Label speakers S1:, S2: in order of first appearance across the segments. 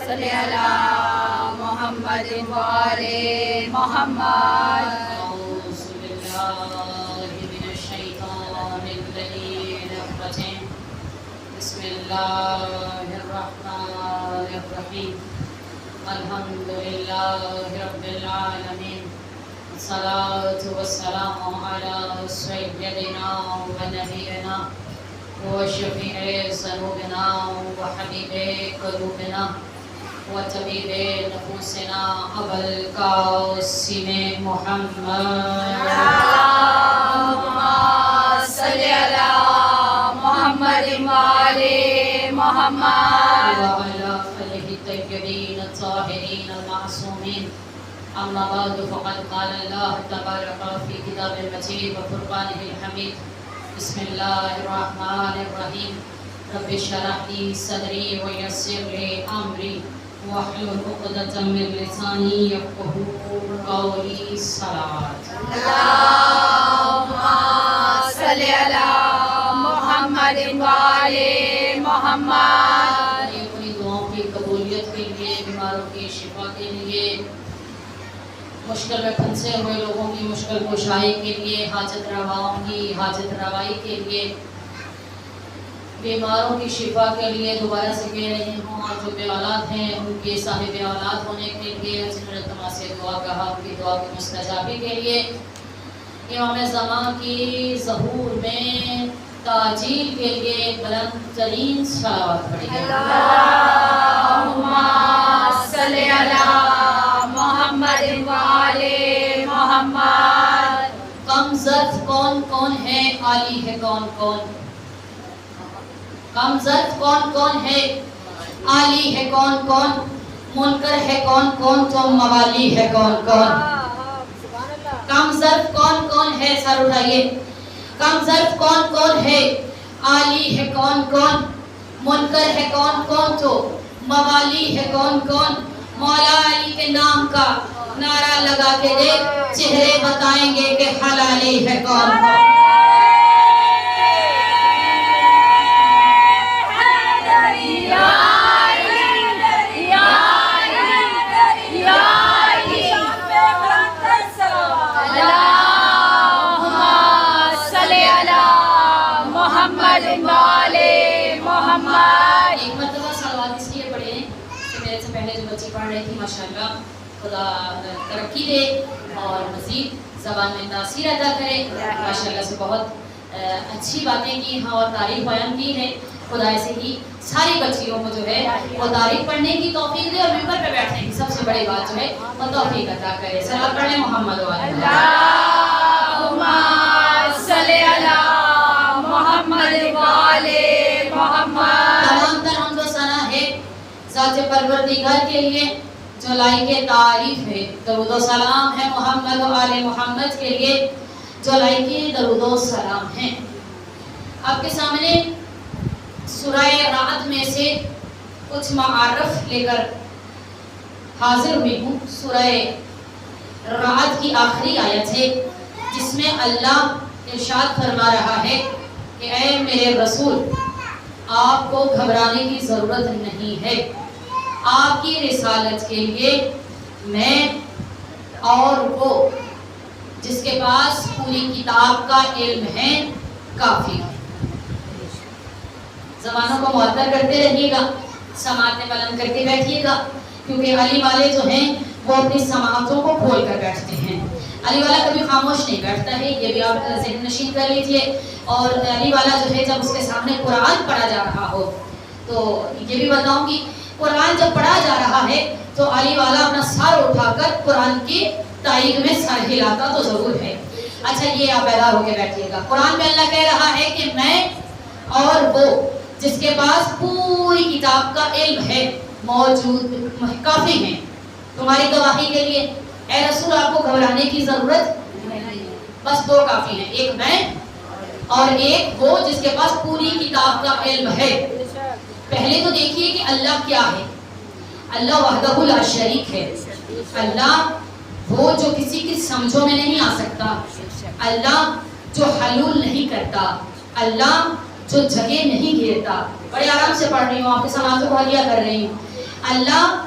S1: صلی علی محمد وآل محمد.
S2: أعوذ بالله من الشيطان اللعين الرجيم. بسم الله الرحمن الرحيم. الحمد لله رب العالمين. الصلاة والسلام على سيدنا ونبينا وشفيع ذنوبنا وحبيب قلوبنا وطبيب نفوسنا أبا القاسم محمد.
S1: اللهم صل على محمد وآل محمد.
S2: وعلى آله الطيبين الطاهرين المعصومين. أما بعد فقد قال الله تبارك في كتاب المجيد وفرقانه الحميد. بسم الله الرحمن الرحيم. رب اشرح لي صدري ويسر لي أمري واحلل عقدة من لساني يفقهوا قولي. صلاة.
S1: اللهم صل على محمد وآل محمد.
S2: اپنی دعاؤں کی قبولیت کے لیے، بیماروں کی شفا کے لیے، مشکل میں پھنسے ہوئے لوگوں کی مشکل کشائی کے لیے، حاجت رواؤں کی حاجت روائی کے لیے، بیماروں کی شفا کے لیے دوبارہ سے کہہ رہی ہوں، اور جو بے اولاد ہیں ان کے صاحب اولاد ہونے کے لیے، جنہوں نے تمہارے سے دعا کہا ان کی دعا کی مستجابی کے لیے، امام زمان کی ظہور میں تاجیل کے لیے بلند ترین صلوات پڑھی گئی.
S1: اللهم صل على محمد وآل محمد.
S2: کم ظرف کون کون ہے، عالی ہے کون کون؟ کم ظرف کون کون ہے، عالی ہے کون کون؟ منکر ہے کون کون تو موالی ہے کون کون؟ کم ظرف کون کون ہے، سر اٹھائیے. کم ظرف کون کون ہے، عالی ہے کون کون؟ منکر ہے کون کون تو موالی ہے کون کون؟ مولا علی کے نام کا نعرہ لگا کے دیکھ، چہرے بتائیں گے کہ حلالی ہے کون کون. ایک مرتبہ صلوات اس لیے پڑھے ہیں کہ میرے سے پہلے جو بچی پڑھ رہی تھی ماشاءاللہ خدا ترقی دے اور مزید زبان میں تاثیر ادا کرے. ماشاءاللہ سے بہت اچھی باتیں کی ہیں اور تعریف بیان کی ہے. خدا ایسے ہی ساری بچیوں کو جو ہے وہ تعریف پڑھنے کی توفیق دے اور ممبر پہ بیٹھنے کی سب سے بڑی بات جو ہے وہ توفیق عطا کرے. صلوات پڑھیں محمد والے.
S1: اللهم صل على محمد وآل محمد.
S2: تمام تر حمد و ثنا ہے ذات پروردگار کے لیے جو لائق تعریف ہے. درود و سلام ہے محمد و آل محمد کے لیے جو لائق درود و سلام ہیں. آپ کے سامنے سورہ رعد میں سے کچھ معارف لے کر حاضر ہوئی ہوں. سورہ رعد کی آخری آیت ہے جس میں اللہ ارشاد فرما رہا ہے کہ اے میرے رسول، آپ کو گھبرانے کی ضرورت نہیں ہے. آپ کی رسالت کے لیے میں اور وہ جس کے پاس پوری کتاب کا علم ہے کافی ہے. زبانوں کو معطر کرتے رہیے گا، سماعتیں بلند کر کے بیٹھیے گا، کیونکہ علی والے جو ہیں وہ اپنی سماعتوں کو کھول کر بیٹھتے ہیں. علی والا کبھی خاموش نہیں بیٹھتا ہے، یہ بھی آپ ذہن نشین کر لیجئے. اور علی والا جو ہے جب اس کے سامنے قرآن پڑھا جا رہا ہو تو یہ بھی بتاؤں گی، قرآن جب پڑھا جا رہا ہے تو علی والا اپنا سر اٹھا کر قرآن کی تائید میں سر ہلاتا تو ضرور ہے. اچھا یہ آپ بیدار ہو کے بیٹھیے گا. قرآن میں اللہ کہہ رہا ہے کہ میں اور وہ جس کے پاس پوری کتاب کا علم ہے موجود کافی ہیں تمہاری گواہی کے لیے. اے رسول آپ کو گھبرانے کی ضرورت نہیں، بس دو کافی ہیں، ایک میں اور ایک وہ جس کے پاس پوری کتاب کا علم ہے. پہلے تو دیکھیے کہ اللہ کیا ہے. اللہ وحدہ لا شریک ہے. اللہ وہ جو کسی کی سمجھوں میں نہیں آ سکتا، اللہ جو حلول نہیں کرتا، اللہ جو جگہ نہیں گھیرتا. بڑے آرام سے پڑھ رہی ہوں، آپ کے سماعتوں کو حلیہ کر رہی ہوں. اللہ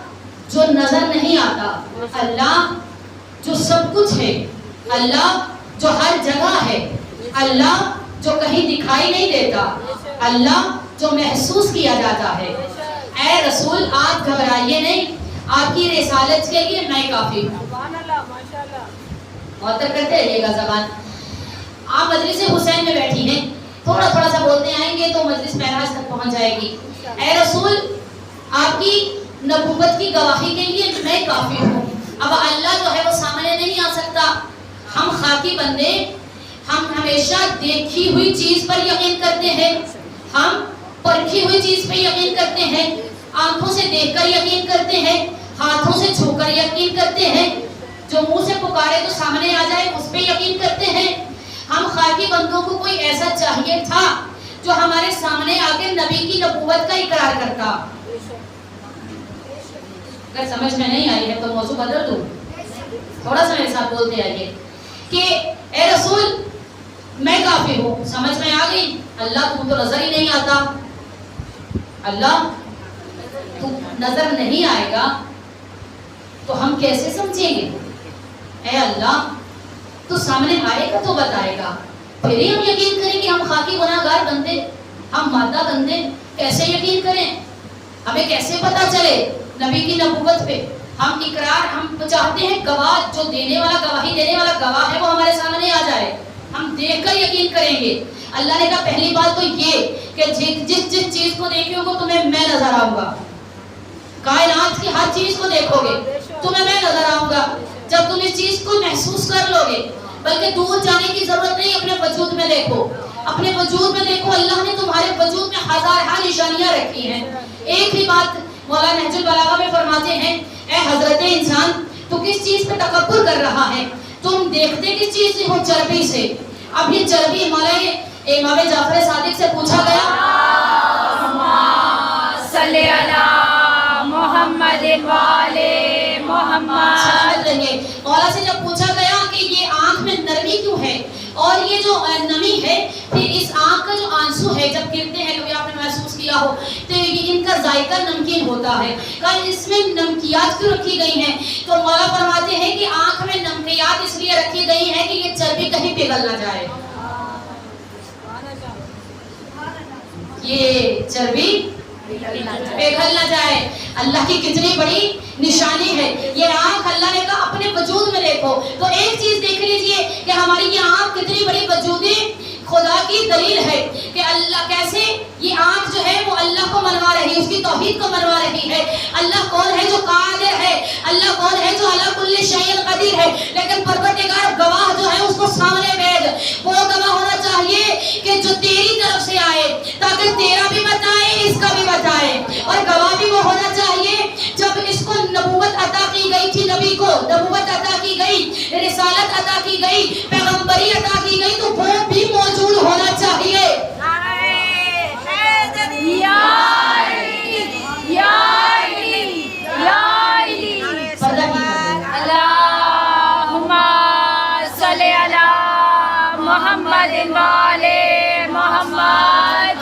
S2: جو نظر نہیں آتا، اللہ جو سب کچھ ہے، اللہ جو ہر جگہ ہے، اللہ جو کہیں دکھائی نہیں دیتا، اللہ جو محسوس کیا جاتا ہے۔ اے رسول آپ گھبرائیے نہیں، آپ کی رسالت کے لیے میں کافی ہوں۔ معطر کرتے رہیے گا زبان۔ آپ مجلس حسین میں بیٹھی ہیں، تھوڑا تھوڑا سا بولتے آئیں گے تو مجلس معراج تک پہنچ جائے گی۔ اے رسول آپ کی نبوت کی گواہی کے لیے میں کافی ہوں۔ اب اللہ جو ہے وہ سامنے نہیں آ سکتا، ہم خاکی بندے، ہم ہمیشہ دیکھی ہوئی چیز پر یقین کرتے ہیں، ہم پرکھی ہوئی چیز پہ یقین کرتے ہیں، آنکھوں سے دیکھ کر یقین کرتے ہیں، ہاتھوں سے چھو کر یقین کرتے ہیں، جو منہ سے پکارے تو سامنے آ جائے اس پہ یقین کرتے ہیں۔ ہم خاکی بندوں کو کوئی ایسا چاہیے تھا جو ہمارے سامنے آ کے نبی کی نبوت کا اقرار کرتا۔ اگر سمجھ میں نہیں آئی ہے تو موضوع بدل دوں، تھوڑا سا میرے ساتھ بولتے آئیے کہ اے رسول میں کافی ہوں، سمجھ میں آ گئی؟ اللہ تم تو نظر ہی نہیں آتا، اللہ تو نظر نہیں آئے گا تو ہم کیسے سمجھیں گے؟ اے اللہ تو سامنے آئے گا تو بتائے گا، پھر ہی ہم یقین کریں کہ ہم خاکی گناہگار بندے، ہم مادہ بندے کیسے یقین کریں؟ ہمیں کیسے پتا چلے نبی کی نبوت پہ؟ ہم اقرار، ہم چاہتے ہیں گواہ جو دینے والا، گواہی دینے والا گواہ ہے وہ ہمارے سامنے آ جائے، ہم دیکھ کر یقین کریں گے۔ اللہ نے کہا پہلی بات تو یہ کہ جس چیز کو دیکھو گے تمہیں میں نظر آؤں گا، کائنات کی ہر چیز کو دیکھو گے تمہیں میں نظر آؤں گا۔ جب تم اس چیز کو محسوس کر لو گے، بلکہ دور جانے کی ضرورت نہیں، اپنے وجود میں دیکھو، اپنے وجود میں دیکھو، اللہ نے تمہارے وجود میں ہزارہا نشانیاں رکھی ہیں۔ ایک ہی بات مولانا نہج البلاغہ میں فرماتے ہیں، اے حضرت انسان تو کس چیز پہ تکبر کر رہا ہے؟ تم دیکھتے کس چیز سے ہو؟ چربی سے۔ اب یہ چربی مولانا امام جعفر صادق سے پوچھا گیا،
S1: صلی علی محمد والے محمد،
S2: مولا سے جب پوچھا گیا کہ یہ آنکھ میں نرمی کیوں ہے اور یہ جو نمی ہے، پھر اس آنکھ کا جو آنسو ہے جب گرتے ہیں، کبھی آپ نے محسوس کیا ہو تو ان کا ذائقہ نمکین ہوتا ہے، کہ اس میں نمکیات کیوں رکھی گئی ہیں؟ تو مولا فرماتے ہیں کہ آنکھ میں نمکیات اس لیے رکھی گئی ہیں کہ یہ چربی کہیں پگھل نہ جائے، یہ چربی پگھل نہ جائے۔ اللہ کی کتنی بڑی نشانی ہے یہ آنکھ، اللہ نے کہا اپنے وجود میں دیکھو۔ تو ایک چیز دیکھ لیجئے کہ ہماری یہ آنکھ کتنی بڑی وجود خدا کی دلیل ہے کہ اللہ کیسے یہ آنکھ جو ہے وہ اللہ کو منوا رہی ہے، اس کی توحید کو منوا رہی ہے۔ اللہ کون ہے جو قادر ہے، اللہ کون ہے جو علی کل شیء قدیر ہے، لیکن پروردگار گواہ جو ہے اس کو سامنے بھیج، وہ گواہ ہونا چاہیے کہ جو تیری طرف سے آئے تاکہ تیرا بھی بتائے اس کا بھی بتائے، اور گواہ بھی وہ ہونا چاہیے جب اس کو نبوت عطا کی گئی تھی، نبی کو نبوت عطا کی گئی، رسالت عطا کی گئی، پیغمبری عطا کی گئی، تو وہ بھی موجود ہونا چاہیے۔
S1: یا علی یا علی یا علی، اللہم صلی علی محمد والے محمد۔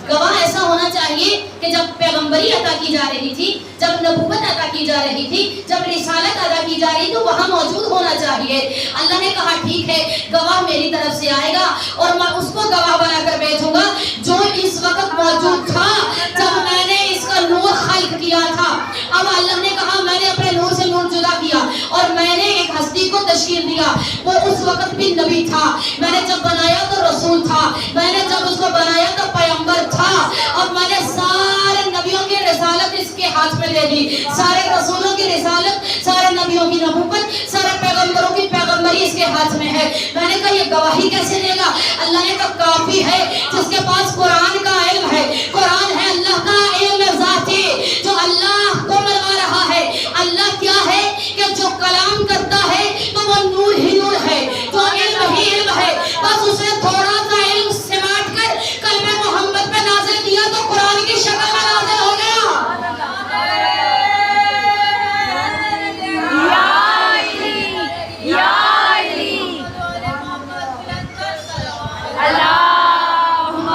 S2: گواہ ایسا ہونا چاہیے کہ جب پیغمبری عطا کی جا رہی تھی، جب نبوت عطا کی جا رہی تھی، جب رسالت عطا کی جا رہی تو وہاں موجود ہونا چاہیے۔ اللہ نے کہا ٹھیک ہے گواہ میری طرف سے آئے گا اور میں اس کو گواہ بنا کر بھیجوں گا جو اس وقت موجود تھا جب میں نے اس کا نور خلق کیا تھا۔ اب اللہ نے کہا میں نے اپنے نور سے نور جدا کیا اور میں نے ایک ہستی کو تشکیل دیا، وہ اس وقت بھی نبی تھا، میں نے جب بنایا تو رسول تھا، میں نے جب اس کو بنایا تو پیغمبر تھا، اب میں نے سارے نبیوں کی رسالت اس کے ہاتھ میں دے دی، سارے رسولوں کی رسالت، سارے نبیوں کی نبوت، سارے پیغمبروں کی پیغمبری اس کے ہاتھ میں ہے۔ میں نے کہا یہ گواہی کیسے دے گا؟ اللہ نے کہا کافی ہے جس کے پاس قرآن کا علم ہے، قرآن ہے اللہ کا علم ذاتی جو اللہ کو منوا رہا ہے۔ اللہ کیا ہے کہ جو کلام کرتا ہے تو وہ نور ہی نور ہے، جو علم ہی علم ہے، بس اسے تھوڑا سا علم سماٹ کر کلمہ محمد پہ نازل کیا تو قرآن کی شکل میں نازل ہو گیا۔
S1: اللہم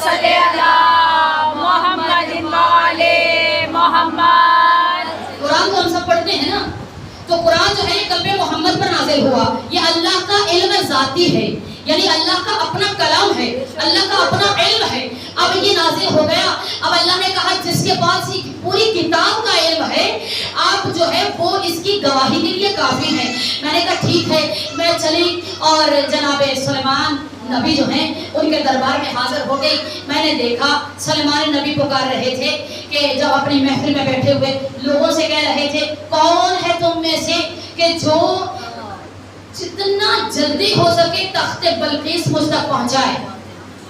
S1: صلی علی
S2: ہوا. یہ اللہ کا علم ذاتی ہے, یعنی اللہ کا اپنا کلام ہے, اللہ کا اپنا علم ہے. اب یہ نازل ہو گیا. اب اللہ نے کہا جس کے پاس پوری کتاب کا علم ہے, آپ جو ہے وہ اس کی گواہی کے لیے کافی ہیں. میں نے کہا ٹھیک ہے. میں چلی اور جناب سلیمان نبی جو ہیں ان کے دربار میں حاضر ہو گئی. میں نے دیکھا سلیمان نبی پکار رہے تھے کہ جب اپنی محفل میں بیٹھے ہوئے لوگوں سے کہہ رہے تھے کون ہے تم میں سے کہ جو جتنا جلدی ہو سکے تخت بلقیس مجھ تک پہنچائے,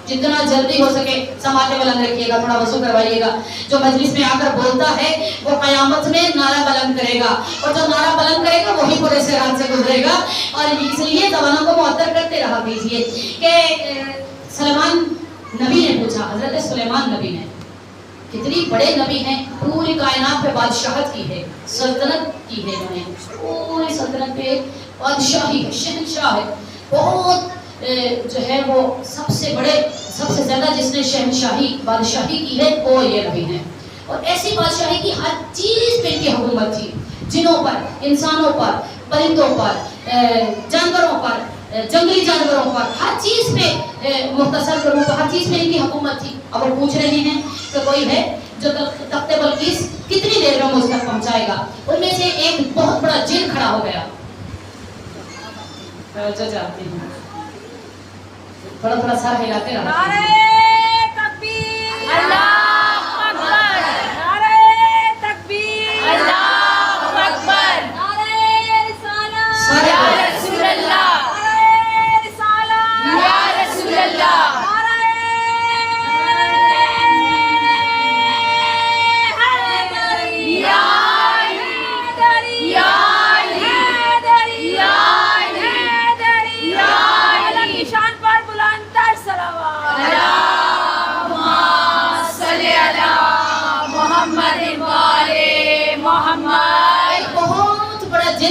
S2: جتنا جلدی ہو سکے. سماعتیں بلند رکھیے گا, تھوڑا وضو کروائیے گا. جو مجلس میں آ کر بولتا ہے وہ قیامت میں نعرہ بلند کرے گا, اور جو نعرہ بلند کرے گا وہی پورے صراط سے گزرے گا. اور اس لیے زبانوں کو معطر کرتے رہا کیجیے. کہ سلیمان نبی نے پوچھا, حضرت سلیمان نبی نے, کتنی بڑے نبی ہیں, پوری کائنات پہ بادشاہت کی ہے, سلطنت کی ہے, انہوں نے پوری سلطنت پہ بادشاہی ہے, شہنشاہ ہے. بہت جو ہے وہ سب سے بڑے, سب سے زیادہ جس نے شہنشاہی بادشاہی کی ہے وہ یہ نبی ہیں. اور ایسی بادشاہی کی ہر چیز پہ ان کی حکومت تھی, جنوں پر, انسانوں پر, پرندوں پر, جانوروں پر, جنگلی جانوروں پر, ہر چیز پہ مختصر کروں تو ہر چیز میں ان کی حکومت تھی. اب وہ پوچھ رہے ہیں کہ کوئی ہے جو تخت بلقیس کتنی دیر میں مجھ تک پہنچائے گا. ان میں سے ایک بہت بڑا جن کھڑا ہو گیا. جو جاتے ہیں تھوڑا تھوڑا سر ہلاتے رہا.
S1: نعرہ تکبیر, اللہ اکبر, نعرہ تکبیر, اللہ اکبر, نعرہ رسالت یا رسول اللہ, نعرہ رسالت یا رسول اللہ,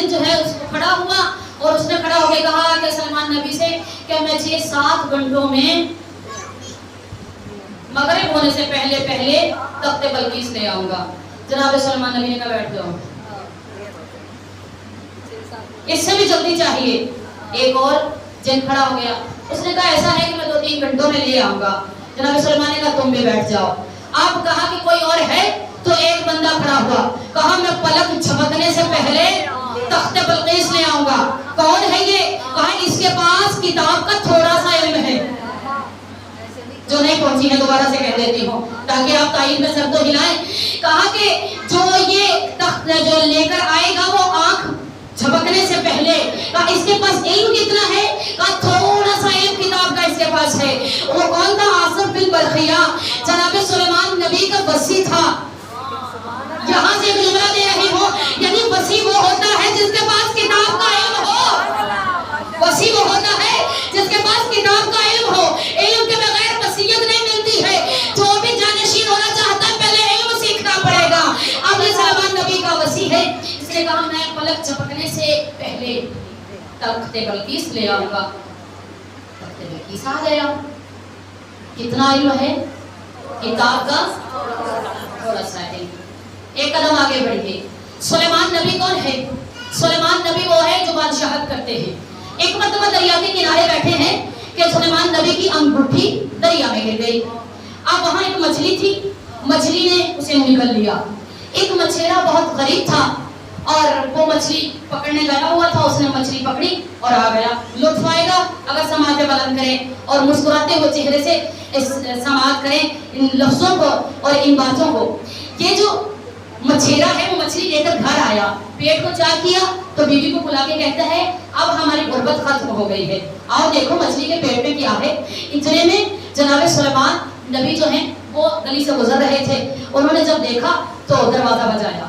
S2: جو ہے اس کو کھڑا ہوا اور اس نے کھڑا ہو کے کہا کہ سلیمان نبی سے کہ میں 6-7 گھنٹوں میں مغرب ہونے سے پہلے پہلے تخت بلقیس لے آؤں گا. جناب سلیمان نبی نے کہا بیٹھ جاؤ, اس سے بھی جلدی چاہیے. ایک اور جن کھڑا ہو گیا, اس نے کہا ایسا ہے کہ میں 2-3 گھنٹوں میں لے آؤں گا. جناب سلیمان نے کہا تم بھی بیٹھ جاؤ. آپ کہا کہ کوئی اور ہے, تو ایک بندہ کھڑا ہوا, کہا میں پلک جھپکنے سے پہلے تخت بلقیس لے آؤں گا. کون ہے یہ؟ کہا اس کے پاس کتاب کا تھوڑا سا علم ہے. جو نہیں پہنچی ہے دوبارہ سے کہہ دیتی ہوں تاکہ آپ تائید میں سر تو ہلائیں. کہا کہ جو یہ تخت جو لے کر آئے گا وہ آنکھ جھپکنے سے پہلے, کہا اس کے پاس علم کتنا ہے؟ کہا تھوڑا سا علم کتاب کا اس کے پاس ہے. وہ کون تھا؟ آصف بن برخیہ, جناب سلیمان نبی کا وصی تھا. یہاں سے جملہ دے رہی ہوں, یعنی وصی وہ ہوتا ہے جس کے پاس کتاب کا علم ہو. وصی وہ ہوتا ہے جس کے پاس کتاب کا علم ہو. علم کے بغیر وصیت نہیں ملتی ہے. جو بھی جانشین ہونا چاہتا ہے پہلے علم سیکھنا پڑے گا. اب یہ سلیمان نبی کا وصی ہے, اس نے کہا میں پلک جھپکنے سے پہلے تخت بلقیس لے آؤں گا. تخت بلقیس آ گیا. کتنا علم ہے؟ کتاب کا تھوڑا سا علم. ایک قدم آگے بڑھیے. سلیمان نبی کون ہے؟ سلیمان نبی وہ ہے جو بادشاہت کرتے ہیں. ایک مرتبہ دریا کے کنارے بیٹھے ہیں کہ سلیمان نبی کی انگوٹھی دریا میں گر گئی. اب وہاں ایک مچھلی تھی, مچھلی نے اسے نگل لیا. ایک مچھیرا بہت غریب تھا اور وہ مچھلی پکڑنے گیا ہوا تھا, اس نے مچھلی پکڑی اور آ گیا. لطف آئے گا اگر سماعتیں بلند کریں اور مسکراتے ہوئے چہرے سے سماعت کریں ان لفظوں کو اور ان باتوں کو. یہ جو مچھیرا ہے وہ مچھلی لے کر گھر آیا, پیٹ کو چاک کیا تو بیوی کو بلا کے کہتا ہے اب ہماری غربت ختم ہو گئی ہے, آؤ دیکھو مچھلی کے پیٹ میں کیا ہے. اتنے میں جناب سلیمان نبی جو ہیں وہ گلی سے گزر رہے تھے. انہوں نے جب دیکھا تو دروازہ بجایا.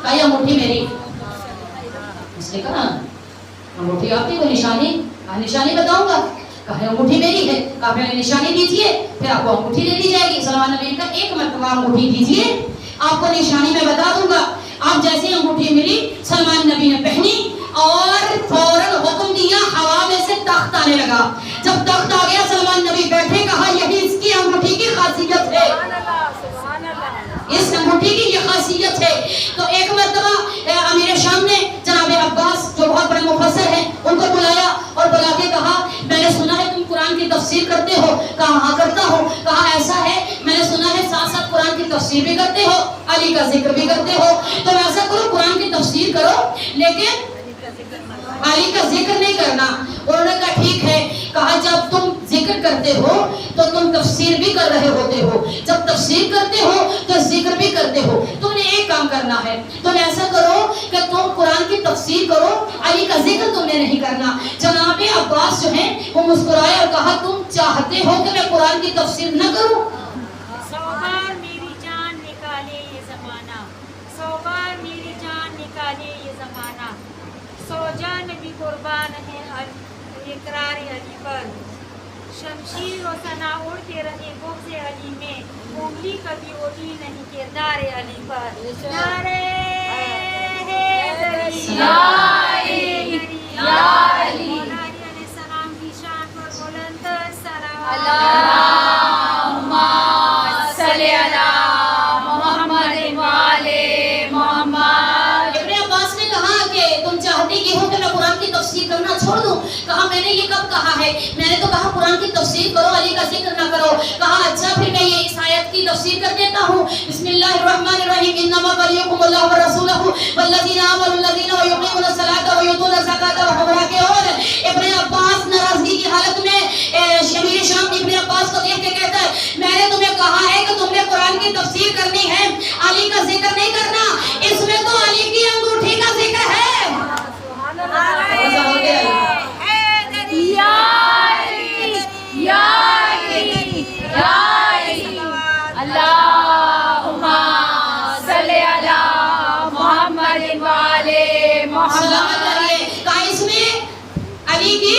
S2: کہا یہ انگوٹھی میری. اس نے کہا انگوٹھی آپ کی کوئی نشانی؟ کہا نشانی بتاؤں گا. کہا انگوٹھی میری ہے. کہا پہلے نشانی دیجیے پھر آپ کو انگوٹھی دے دی جائے گی. سلیمان نبی نے کہا ایک مرتبہ انگوٹھی دیجیے, آپ کو نشانی میں بتا دوں گا. آپ جیسے ہی انگوٹھی ملی سلیمان نبی نے پہنی اور فوراً حکم دیا, ہوا میں سے تخت آنے لگا. جب تخت آ گیا سلیمان نبی بیٹھے, کہا یہی اس کی انگوٹھی کی خاصیت ہے, اس انگوٹھی کی یہ خاصیت ہے. تو ایک مرتبہ امیر شام نے جناب کہا ہاں کرتا ہوں. کہا ایسا ہے میں نے سنا ہے ساتھ ساتھ قرآن کی تفسیر بھی کرتے ہو, علی کا ذکر بھی کرتے ہو, تو ایسا کرو قرآن کی تفسیر کرو لیکن علی کا ذکر نہیں کرنا. انہوں نے کہا ٹھیک ہے. کہا جب تم ذکر کرتے ہو تو تم تفسیر بھی کر رہے ہوتے ہو, جب تفسیر کرتے ہو تو ذکر بھی کرتے ہو, تم نے ایک کام کرنا ہے, تم ایسا کرو کہ تم قرآن کی تفسیر کرو, علی کا ذکر تم نے نہیں کرنا. جناب عباس جو ہیں وہ مسکرائے اور کہا تم چاہتے ہو کہ میں قرآن کی تفسیر نہ کروں؟
S1: سوبار میری جان نکالے یہ زمانہ, سوبار میری جان نکالے یہ زمانہ, سو جان بھی قربان ہے اقرار علی پر, شمشیر و ثنا اڑتے رہے بغض علی میں, انگلی کبھی اٹھی نہیں کردار علی پر. نعرہ حیدری یا علی مولا علی علیہ السلام کی شان پر بلند صلوات.
S3: اللہم صلی علی محمد وعلی محمد.
S2: ابن عباس نے کہا کہ تم چاہتے یہ ہو کہ میں قرآن کی تفسیر کرنا چھوڑ دوں؟ کہا میں نے یہ کب کہا ہے, میں نے تو کہا قرآن کی تفسیر کرو, علی کا ذکر نہ کرو. کہا اچھا پھر میں یہ اس آیت کی تفسیر کر دیتا ہوں. بسم اللہ الرحمن الرحیم, انما ولیکم اللہ ورسولہ والذین آمنوا الذین یقیمون الصلاۃ ویؤتون الزکاۃ وهم راکعون. ابن عباس ناراضگی کی حالت میں امیر شام ابن عباس کو دیکھ کے کہتا ہے میں نے تمہیں کہا ہے کہ تم نے قرآن کی تفسیر کرنی ہے, علی کا ذکر نہیں کرنا. اس میں تو علی کی انگوٹھی کا ذکر ہے.
S3: اللہم صلی علی محمد وعلی محمد.
S2: کہا اس میں علی کی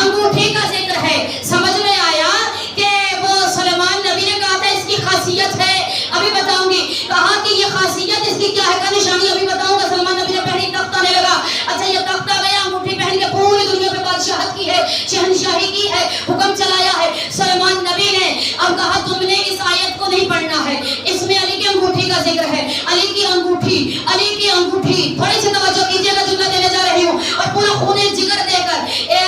S2: انگوٹھی کا ذکر ہے. سمجھ میں آیا کہ وہ سلیمان نبی نے کہا تھا اس کی خاصیت ہے, ابھی بتاؤں گی. کہا کہ یہ خاصیت اس کی کیا ہے, کا نشانی ابھی بتاؤں گا. سلیمان نبی نے پہلی تخت آنے لگا. اچھا یہ تخت آ گیا, انگوٹھی پہن کے پوری دنیا پہ بادشاہت کی ہے, شہنشاہی کی ہے, حکم چلایا ہے. سلیمان نبی نے اب کہا تم نے اس آیت کو نہیں پڑھنا ہے, اس میں علی کی انگوٹھی کا ذکر ہے. علی کی انگوٹھی, علی کی انگوٹھی. تھوڑی سی توجہ کیجیے گا, جملہ دینے جا رہی ہوں اور پورا خون جگر دے کر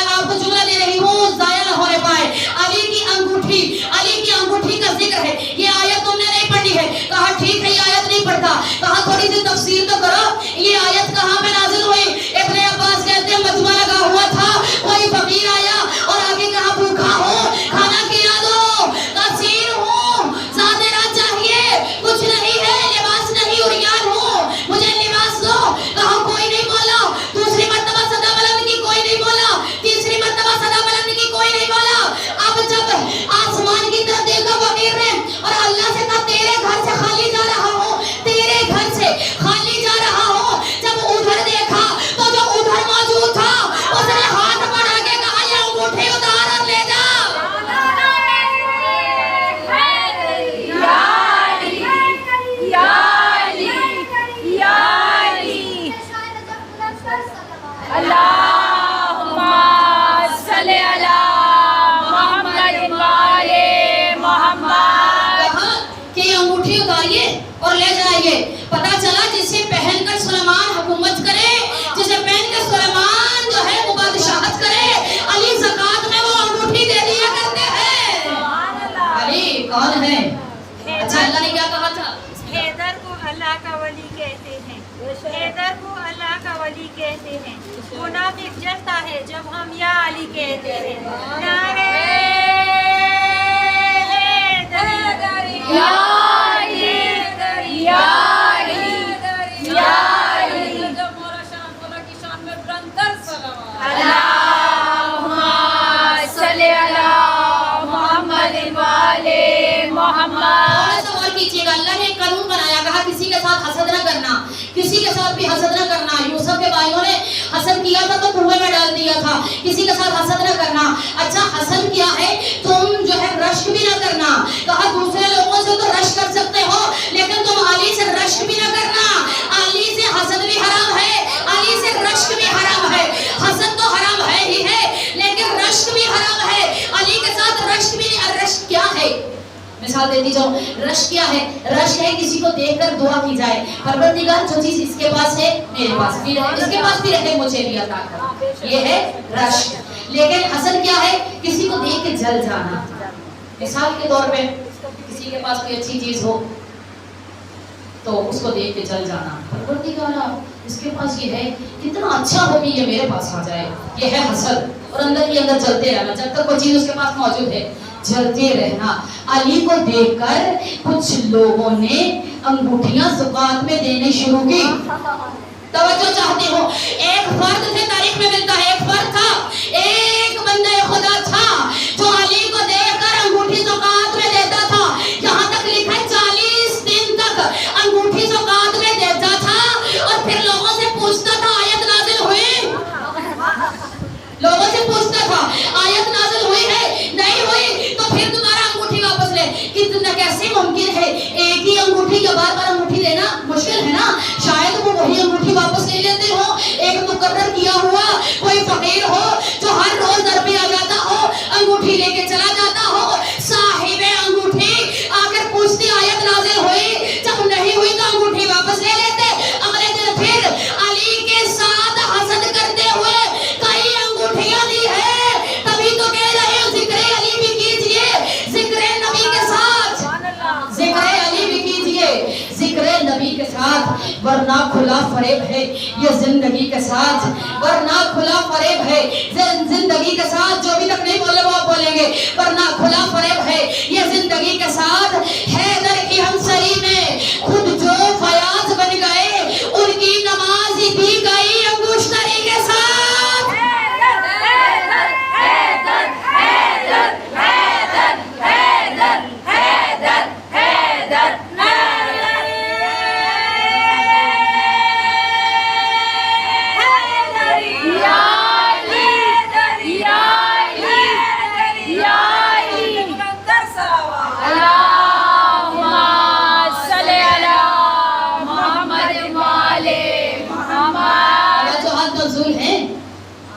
S2: آپ کو جملہ دے رہی ہوں, ضائع نہ ہونے پائے. علی کی انگوٹھی, علی کی انگوٹھی کا ذکر ہے. یہ آیت تم نے نہیں پڑھی ہے. کہا ٹھیک ہے یہ آیت نہیں پڑھتا. کہا تھوڑی سی تفسیر تو کرو, یہ آیت کہاں پہ نازل ہوئی؟ ابن عباس کہتے ہیں مجمع لگا ہوا تھا, کوئی فقیر آیا اور آگے کہا بھوکا ہو, کھانا کھلا دو, قصیر ہوں, زیادہ نہ چاہیے, کچھ نہیں ہے, لباس نہیں, عریان ہوں, مجھے لباس دو. کہا کوئی نہیں بولا. دوسری مرتبہ صدا بلند کی, کوئی نہیں بولا. تیسری مرتبہ صدا بلند کی, کوئی نہیں بولا. اب جب آسمان کی طرف دیکھا فقیر نے اور اللہ سے کہا تیرے گھر سے خالی جا رہا ہوں, تیرے گھر سے خالی جا رہا ہوں. جب ادھر دیکھا تو جو ادھر موجود تھا اس نے ہاتھ بڑھا کے کہا یہ انگوٹھی اتار اور لے جا.
S3: اللہم صلی علی محمد وعلی محمد.
S2: کہا کہ یہ انگوٹھی اتاریے اور لے جائیے. پتا چلا جسے پہن کر سلیمان حکومت کرے, جسے پہن کر سلیمان جو ہے وہ بادشاہت کرے, علی زکات میں وہ انگوٹھی دے دیا کرتے ہیں. علی کون ہے؟ اچھا اللہ نے کیا کہا تھا؟
S1: حیدر کو اللہ کا ولی کہتے ہیں, حیدر کو اللہ کا ولی کہتے ہیں. منافق جلتا ہے جب ہم یا علی کہتے ہیں. نعرہ حیدری
S3: یا علی یا علی یا علی. اللہم صلی علی محمد وعلی محمد.
S2: سوال کیجیے گا, اللہ نے ایک قانون بنایا, کہا کسی کے ساتھ حسد نہ کرنا, کسی کے ساتھ بھی حسد نہ کرنا. یوسف کے بھائیوں نے حسد کیا تھا تو کنویں میں ڈال دیا تھا, کسی کے ساتھ حسد نہ کرنا. اچھا حسد کیا ہے؟ تم جو ہے رشک بھی نہ کرنا. کہا دوسرے لوگوں سے تو رشک کر سکتے ہو لیکن تم علی سے رشک بھی نہ کرنا. علی سے حسد بھی حرام ہے, علی سے رشک بھی حرام ہے. حسد تو حرام ہے ہی ہے لیکن رشک بھی حرام ہے. علی کے ساتھ رشک بھی نہیں. رشک کیا ہے؟ مثال دیتی جاؤ. رشک کیا ہے؟ رشک ہے کسی کو دیکھ کر دعا کی جائے, پروردگار جو چیز اس کے پاس ہے میرے پاس بھی رہے, اس کے پاس بھی رہے مجھے بھی عطا کر, یہ ہے رشک. لیکن حسد کیا ہے؟ کسی کو دیکھ کے جل جانا, مثال کے طور پہ کسی کے پاس کوئی اچھی چیز ہو تو اس کو دیکھ کے چل جانا، پروردگارا اس کے پاس یہ ہے، کتنا اچھا ہو کہ یہ میرے پاس آ جائے، یہ ہے حسد، اور اندر ہی اندر چلتے رہنا، جب تک کوئی چیز اس کے پاس موجود ہے چلتے رہنا۔ علی کو دیکھ کر کچھ لوگوں نے انگوٹھیاں زکات میں دینے شروع کی۔ توجہ چاہتے ہو، ایک فرد تھے، تاریخ میں ملتا ہے، ایک فرد تھا، ایک بندہ خدا تھا جو علی کو دیکھ کر انگوٹھی زکات میں دیتا تھا، یہاں تک لکھا ہے 40 دن تک انگوٹھی زکات میں دیتا تھا، اور پھر لوگوں سے پوچھتا تھا آیت نازل ہوئی، لوگوں سے پوچھتا تھا آیت نازل ہوئی ہے، نہیں ہوئی تو پھر دوبارہ انگوٹھی واپس لے۔ کتنا کیسے ممکن ہے ایک ہی انگوٹھی یا بار بار انگوٹھی دینا مشکل ہے نا، شاید وہ وہی انگوٹھی واپس لے لیتے ہو، ایک مقرر کیا ہوا کوئی فقیر ہو جو ہر روز در پہ آ جاتا ہو، انگوٹھی لے کے چلا جاتا ہو، صاحب انگوٹھی آ کر پوچھتے آیت نازل ہوئی، جب نہیں ہوئی تو انگوٹھی واپس لے لیتے۔ اگلے دن پھر علی کے ساتھ حسد کرتے ہوئے کئی انگوٹھیاں دی ہے، تبھی تو کہہ رہے ہو ذکر علی بھی کیجئے، ذکر نبی کے ساتھ، ذکر علی بھی کیجئے ذکر نبی کے ساتھ، ورنہ کھلا فریب ہے یہ زندگی کے ساتھ، ورنہ کھلا فریب ہے زندگی کے ساتھ، جو بھی تک نہیں بولے وہ آپ بولیں گے، ورنہ کھلا فریب ہے یہ زندگی کے ساتھ۔ حیدر کی ہمسری میں خود جو فیاض بن گئے ان کی نماز بھی گئی انگوشتری کے ساتھ۔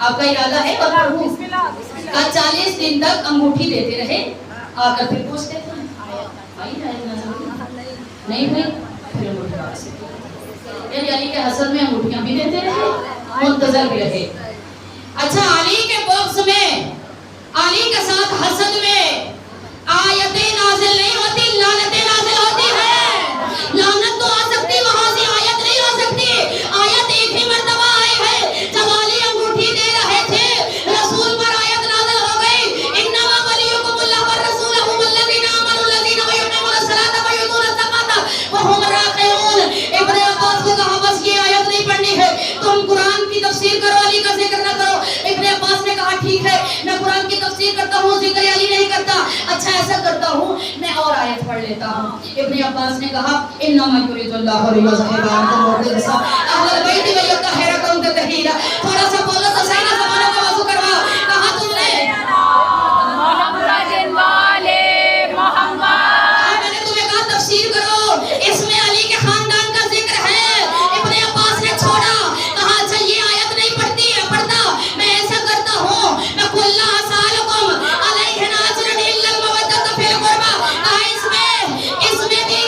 S2: آپ کا ارادہ ہے اور پڑھوں 40 دن تک انگوٹھی دیتے رہے، آ کر پھر پوچھتے تھے نہیں ہوئی، پھر انگوٹھی واپس، یعنی علی کے حسد میں انگوٹھیاں بھی دیتے رہے، منتظر بھی رہے۔ اچھا، علی کے بغض میں، علی کے ساتھ حسد میں آیتیں نازل نہیں ہوتی، لعنتیں نازل ہوتی ہے۔ لعنت تو آ سکتی، وہاں سے آیت نہیں آ سکتی۔ آیت ایک ہی مرتبہ آئی ہے جب علی انگوٹھی دے رہے تھے، رسول پر آیت نازل ہو گئی، انما ولیکم اللہ والرسول هم الذین آمنوا الذین یقیمون الصلاۃ ویؤتون الزکاۃ وهم راکعون۔ ابن عباس کو کہا بس یہ آیت نہیں پڑھنی ہے، تم قرآن کی تفسیر کرو، علی کا ذکر نہ کرو۔ ابن عباس نے کہا ٹھیک ہے، میں قرآن کی تفسیر کرتا ہوں، ذکر علی نہیں کرتا۔ اچھا ایسا کرتا ہوں، میں اور آیت پڑھ لیتا ہوں۔ ابن عباس نے کہا انما یرید اللہ لیذهب عنکم الرجس اہل البیت ویطہرکم تطہیرا۔ تھوڑا سا بولو تو صحیح نہ، زبانوں کو وضو کرواؤ۔ کہا تم نے
S3: محمد والے محمد،
S2: میں نے تمہیں کہا تفسیر کرو، اس میں علی کے خاندان کا ذکر ہے۔ ابن عباس نے چھوڑا، کہا اچھا یہ آیت نہیں پڑھتی ہے، پڑھتا میں ایسا کرتا ہوں، میں قل لا اسالکم علیہ اجرا الا المودۃ فی القربى۔ کہا اس میں بھی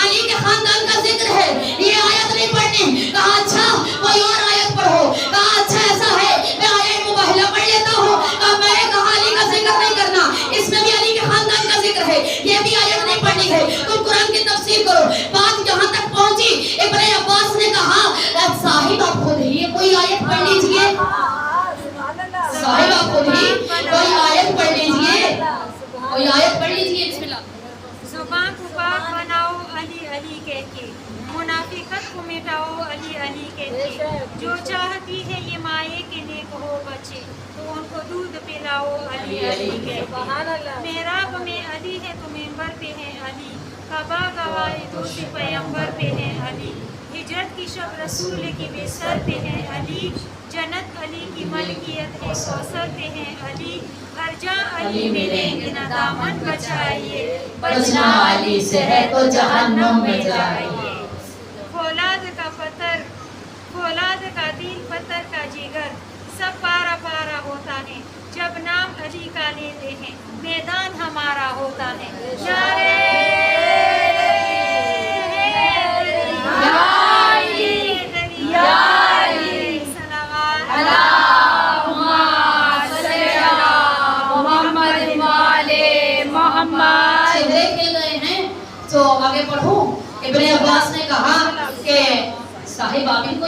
S2: علی کے خاندان کا ذکر ہے، یہ آیت نہیں پڑھنی۔ کہا اچھا کوئی اور آیت پڑھو۔ کہا اچھا ایسا ہے، میں آیت مباہلہ پڑھ لیتا ہوں۔ کہا میں نے کہا علی کا ذکر نہیں کرنا، اس میں بھی علی کے خاندان کا ذکر ہے، یہ بھی آیت نہیں پڑھنی ہے، تم قرآن کی تفسیر کرو۔ بات جہاں تک پہنچی، ابن عباس نے کہا صاحب آپ خود ہی کوئی آیت پڑھ لیجئے، صاحب آپ خود ہی کوئی آیت پڑھ لیجئے، کوئی آیت پڑھ لیجئے۔ بسم اللہ۔
S1: زبان کو پاک بناؤ علی علی کہہ کے، منافقت کو مٹاؤ علی علی کہہ کے، جو چاہتی ہے یہ مائے کے نیک ہو بچے تو ان کو دودھ پلاؤ علی علی کہہ کے۔ محراب میں علی ہے تو منبر پہ ہے علی، کعبہ گواہ دوسرے پیغمبر پہ ہے علی، ہجرت کی شب رسول کی بستر پہ ہے علی، جنت علی کی ملکیت ہے کوثر پہ ہے علی، ہر جا علی ملیں گے نہ دامن بچائیے،
S2: بچنا علی سے ہے تو جہنم میں جائیے۔
S1: فولاد کا پتھر، فولاد کا دل، پتھر کا جگر، سب پارا پارا ہوتا ہے جب نام علی کا لیتے ہیں، میدان ہمارا ہوتا ہے۔
S3: محمد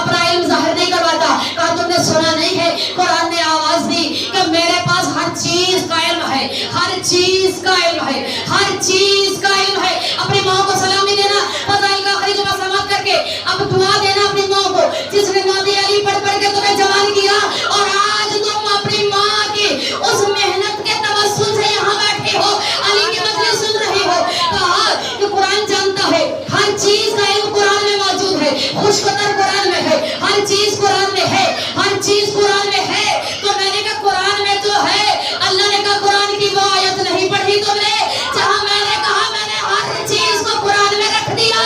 S2: اپنا علم ظاہر نہیں کرواتا. کہا تم نے سنا نہیں ہے قرآن نے آواز دی کہ میرے پاس ہر چیز کا علم ہے، ہر چیز کا علم ہے، ہر چیز کا علم ہے. اپنی ماں کو سلام نہیں دینا، فضائل کا آخری جمعہ سماعت کر کے اب دعا دینا اپنی ماں کو جس نے نادی علی پڑھ پڑھ کے تمہیں جوان کیا، اور آج تم اپنی ماں کی اس محنت کے توسل سے یہاں بیٹھے ہو، علی کی مجلس سن رہے ہو. کہا کہ قرآن جانتا ہے، ہر چیز کا علم قرآن میں موجود ہے، خوشخبر قرآن میں ہے، ہر چیز قرآن میں ہے، ہر چیز قرآن میں ہے. تو میں نے کہا قرآن میں تو ہے. اللہ نے کہا قرآن کی وہ آیت نہیں پڑھی تم نے جہاں میں نے کہا میں نے ہر چیز کو قرآن میں رکھ دیا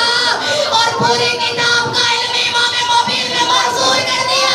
S2: اور پوری کتاب کا علم امام مبین میں محصور کر دیا.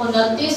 S2: 29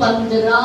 S2: 15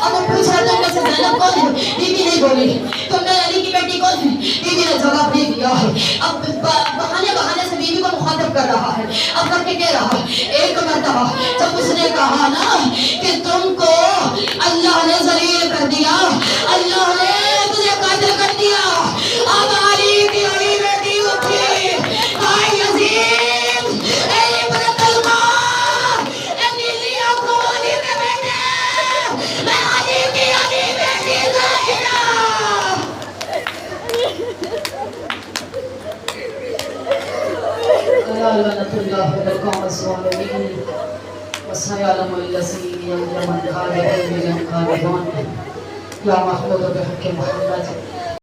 S2: اب وہ پوچھ رہا تم میں سے زینب کون ہے؟ بیوی نہیں بولی. تم میں علی کی بیٹی کون ہے؟ بیوی نے جواب نہیں دیا ہے. اب بہانے سے بیوی کو مخاطب کر رہا ہے. اب کر کے کہہ رہا ایک مرتبہ جب اس نے کہا نا کہ تم کو اللہ نے ذلیل کر دیا, اللہ نے تجھے قاتل کر دیا, اب علی کی علی بیٹی اٹھی, آئی یزید اے ابن تلمہ انی لیا کو علی کے بیٹے, میں علی کی علی بیٹی زہرا. لعنت اللہ علی القوم الظالمین وسيعلم الذين يظلمون كاذبون یا محمود بحق محمد